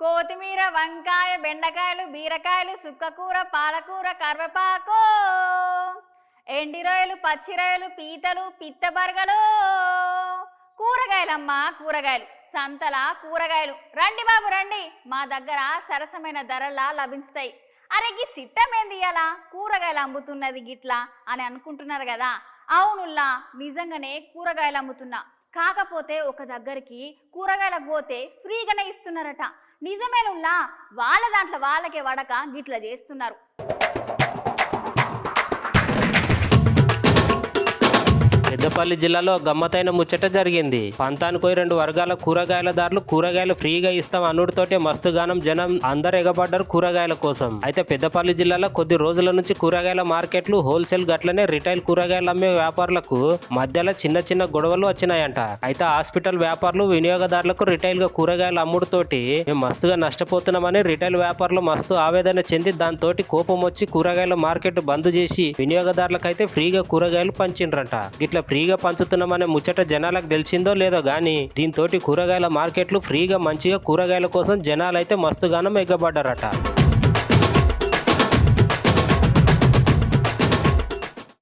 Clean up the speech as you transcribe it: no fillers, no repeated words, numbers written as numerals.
కొత్తిమీర, వంకాయ, బెండకాయలు, బీరకాయలు, సుక్కకూర, పాలకూర, కరివేపాకు, ఎండి రొయ్యలు, పచ్చి రొయ్యలు, పీతలు, పిత్తబర్గలు. కూరగాయలమ్మా కూరగాయలు, సంతల కూరగాయలు. రండి బాబు రండి, మా దగ్గర సరసమైన ధరలా లభిస్తాయి. అరే గీ సిట్టమేంది ఇయ్యాలా కూరగాయలు అమ్ముతున్నది గిట్లా అని అనుకుంటున్నారు కదా. అవునుల్లా, నిజంగానే కూరగాయలు అమ్ముతున్నా. కాకపోతే ఒక దగ్గరికి కూరగాయలకు పోతే ఫ్రీగానే ఇస్తున్నారట. నిజమేనుల్లా, వాళ్ళ దాంట్లో వాళ్ళకే వడక గిట్లా చేస్తున్నారు. పెద్దపల్లి జిల్లాలో గమ్మతైన ముచ్చట జరిగింది. పంతానికి 2 వర్గాల కూరగాయలదారులు కూరగాయలు ఫ్రీగా ఇస్తాం అనుడితోటే మస్తుగానం జనం అందరు ఎగబడ్డారు కూరగాయల కోసం. అయితే పెద్దపల్లి జిల్లాలో కొద్ది రోజుల నుంచి కూరగాయల మార్కెట్లు, హోల్సేల్ గట్లనే రిటైల్ కూరగాయలు అమ్మే వ్యాపారులకు మధ్యలో చిన్న చిన్న గొడవలు వచ్చినాయంట. అయితే హాస్పిటల్ వ్యాపారులు వినియోగదారులకు రిటైల్ గా కూరగాయలు అమ్ముడుతోటి మేము మస్తుగా నష్టపోతున్నామని రిటైల్ వ్యాపారులు మస్తు ఆవేదన చెంది దాంతోటి కోపం వచ్చి కూరగాయల మార్కెట్ బంద్ చేసి వినియోగదారులకైతే ఫ్రీగా కూరగాయలు పంచిండ్రంట. గిట్లా ఫ్రీగా పంచుతున్నామనే ముచ్చట జనాలకు తెలిసిందో లేదో గానీ దీంతోటి కూరగాయల మార్కెట్లు ఫ్రీగా మంచిగా కూరగాయల కోసం జనాలైతే మస్తుగానం ఎగ్గబడ్డారట.